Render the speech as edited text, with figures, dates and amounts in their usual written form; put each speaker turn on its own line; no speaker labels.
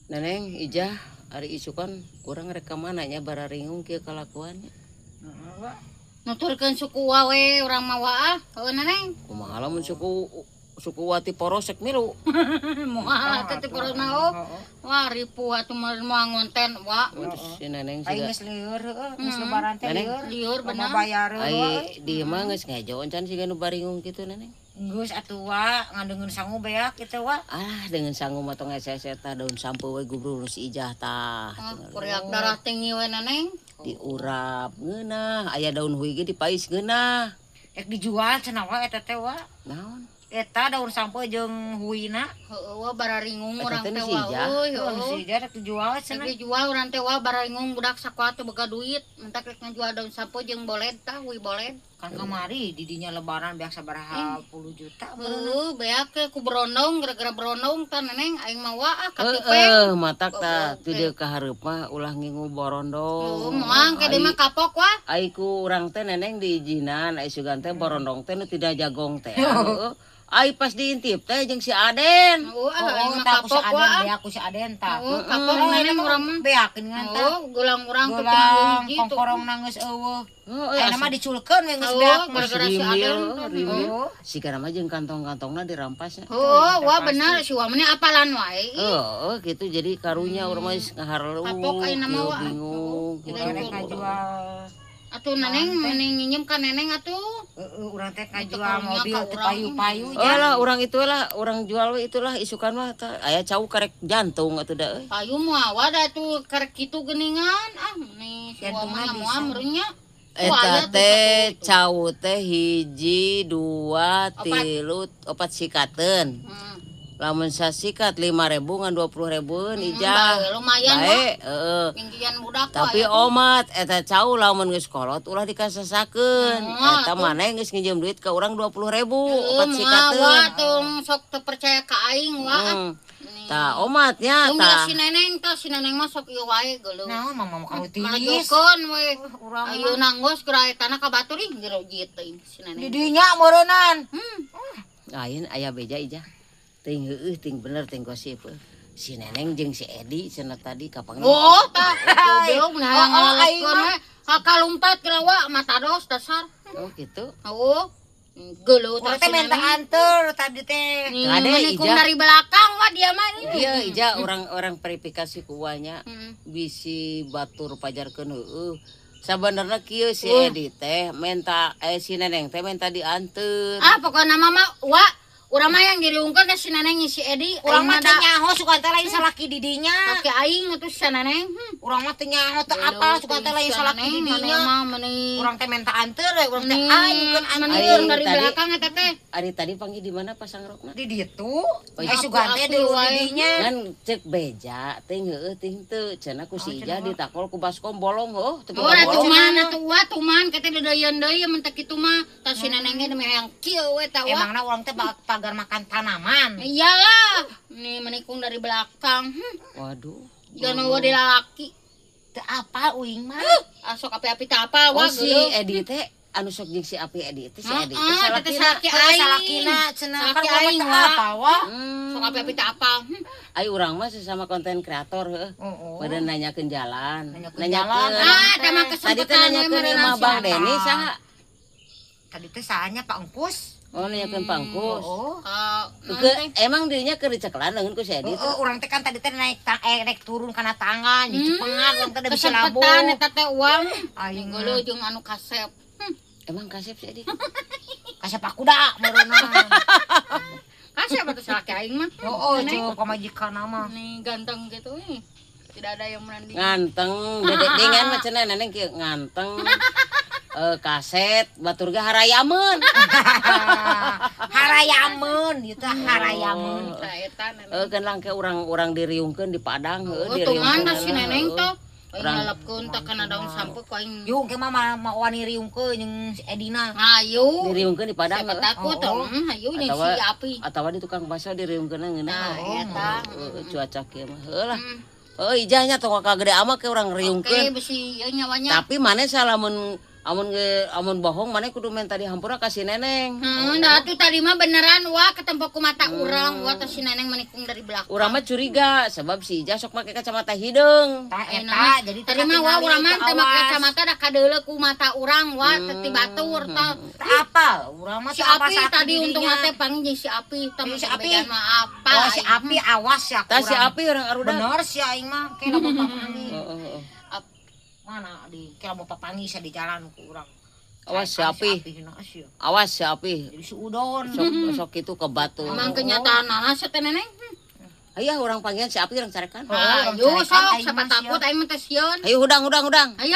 Neneng ijah ari isukan kurang rekaman nya bararingung kieu kalakuannya.
Nuturkeun suku wawe urang mah waah, heueuh Neneng.
Kumaha lamun suku wati porosek milu.
Moal teh corona wah ripuh atuh moal ngonten wa.
Si Neneng
Ai
siga
geus lieur heueuh, geus lebaran teh
Lieur bener.
bayar
ai di mah geus ngajoan can siga nu baringung kitu Neneng.
geus atuh wa ngadeungeun sangu beak kitu wa.
Ah dengan sangu mah tong eset daun sampo we gubrur si ijah tah.
Kuriak darah tinggi we Neneng.
Diurap ngeunah, aya daun huig ge dipais ngeunah.
Ek dijual cenah wa eta teh wa.
Naon?
Eta daun sampo jeung huina.
Heueuh wa bararingung urang
teh
teh
si
wa.
Ijah.
Si Ijah rek dijual cenah.
Lagi jual urang teh wa bararingung budak sakoa teh boga duit, mentak rek ngajual daun sapo jeung boled tah, wi boled.
Kan kamari didinya lebaran biasa sabaraha puluh juta.
Heueuh beak ke ku berondong gara-gara berondong tah Neneng aing mah wa katipeng.
Heeh, matak tah teu dieu kahareup mah ulah ngingu borondong.
Moal ke dieu mah kapok wa.
Ai ku urang teh Neneng diijinan, ai sugan teh borondong teh nu tidak jagong teh. Heeh. Ai pas diintip teh jeung si Aden.
Aing mah
tak ku si
kapok
Aden
wa.
beak ku si Aden tah.
Kapok Neneng urang mah.
Beakeun ngan tah.
Gulang urang teh
Gelang
hiji tuh.
kongkorong nanggeus eueuh.
Heeh,
Aya mah diculkeun we geus beak.
Gara-gara si Aden.
si kana mah jeung kantong-kantongna dirampasnya.
Oh, wah benar si wa mah apalan wae.
Heeh, gitu jadi karunya urang mah ngaharleuh.
Kapok ayeuna mah wa.
Bingung.
Urang ngajual.
Atuh Neneng mending nginjem ka Neneng atuh.
Urang teh ngajual
karunya
mobil
ka
teu
urang.
payu-payu
Oh lah orang itulah orang jual we itulah isukan mah tah aya cau karek jantung atuh da euy.
Payu mah wadah tuh karek kitu geuningan. Nih si wa mah moal meureunnya.
Eta teh cau teh hiji, dua, tilu, opat sikateun. Lamun sasikat 5.000 ngan 20.000 ijah.
Lumayan
bae, heeh.
Tinggian budak
Tapi omat eta cau lamun geus kolot ulah dikasasakeun. Eta maneh geus nginjem duit ka urang 20.000 opat sikateun.
Wah tung sok teu percaya ka aing wa.
Tah omatnya tah.
Si Neneng mah sok ieu wae geuleung.
Nah, mama mau kamu tiis.
Malajokeun we. Ayo nanggus geura tanah ka batur ih geura jieu teuing si Neneng.
Didinya meureunnan.
Lain aya beja ijah. Ting heueuh ting bener ting gosip. Si Neneng jeung si Edi cenah tadi kapan.
Oh, tah. Belum ngalaleskeun we. Kalumpat kira wa matados dasar.
Oh gitu.
Oh. Geuleuh
Urang teh minta anter tadi teh.
Ade
Menikung dari belakang wa dia mah.
Iya ija orang verifikasi kuanya bisi batur pajarkeun heueuh. Sabenerna kieu si Edi teh minta si Neneng teh minta dianteun.
Ah pokokna mah wa urang mah yang diriungkeun si Neneng si Edi.
Urang mah teh nyaho suka teh lain salaki didinya.
Kaki aing atuh si Neneng.
Urang mah teh nyaho teh apa suka teh lain salaki didinya. Urang teh minta anter we urang teh aing bukan anter
dari belakang eta teh.
Ari tadi panggil di mana pasang rokna?
Di ditu. Sugan teh di didinya.
Kan cek beja ting heueuh ting teu cenah ku si Ija ditakol ku baskom bolong heuh teu
Oh tuman kata dedeyeun deui mun teh kitu mah tah si Neneng ge yang kieu we tah wa.
Emangna urang teh pagar makan tanaman.
Iyalah. Nih menikung dari belakang.
Waduh.
Jangan wa di lalaki.
Teu apa uing mah.
Asok api-api teh apa wa
Oh si Edi teh anu sok jeung si Api Edi teh si Edi teh
salakina cenah kan aing apa wa.
Sok api-api teh apa.
Ai urang mah sesama konten kreator heuh. Pada nanyakeun jalan.
Nanyakeun.
Teh mah
Tadi teh
kesempatan
nanyakeun imah Bang Deni saha?
Tadi teh saanya Pak Engkus.
Oh nanyakeun Pangkus.
Oh.
Emang dirinya keur diceklan leungeun ku si Edi teh.
Urang teh kan tadi teh naik turun kana tangan di Cipengat urang teh bisa labuh.
Kesempatan eta teh uang.
Aing
geuleuh jeung anu kasep.
Emang kasep si Edi.
Kasep aku da meureunna.
Kasep atuh salaki aing mah.
Oh, cukup pamajikan mah.
Nih ganteng gitu nih. Tidak ada yang menandingi.
Nganteng, dedek dengan mah cenah Neneng kieu nganteng. Kaset batur ge harayameun.
Harayameun ieu teh harayameun.
Tah eta Neneng.
Keun langke urang diriungkeun di Padang heueuh
Tuman
diriungkeun.
si Neneng tuh. Aing ngalapkeun teh kana daun sampo ku aing.
Yung ke mah wani riungkeun jeung si Edina.
Ayo.
Diriungkeun di Padang.
Siapa takut tuh. Ayo jeung si Api.
Atawa di tukang bakso diriungkeunna ngeunah.
Nah, eta.
Cuaca kieu mah heulah. Ijahnya tong kagede ama ke urang riungkeun.
Oke, besi nyawanya.
Tapi maneh salamun Amun bohong mana kudu minta dihampura ka si Neneng.
Nah tuh tadi mah beneran wah ketemu ku mata urang wah tas si Neneng menikung dari belakang.
Urang mah curiga sebab si Ija sok make kacamata hideung.
Tah eta jadi
tadi mah wah urang mah teh make kacamata da kadeuleu ku mata urang wah teh batur tah.
Apa? Urang mah
Si
apa
Api tadi untung teh panggil si Api tapi
Si
si
Api.
Api mah apa?
Oh si Api awas ya.
Tah si Api urang aruda.
Bener si aing mah kena mau papangi.
Heeh.
Mana di kena mau papangi sa di jalan ku urang.
Awas si Api.
Si
Awas si Api.
Jadi si Udon.
Sok itu ke batu.
Emang kenyataan nanas teh Neneng.
Aya urang panggilan si Api urang carekan.
Oh,
Ayo
cari kan,
sok
aing
siapa
mah
takut aing mah teh sieun.
Ayo hudang.
Ayo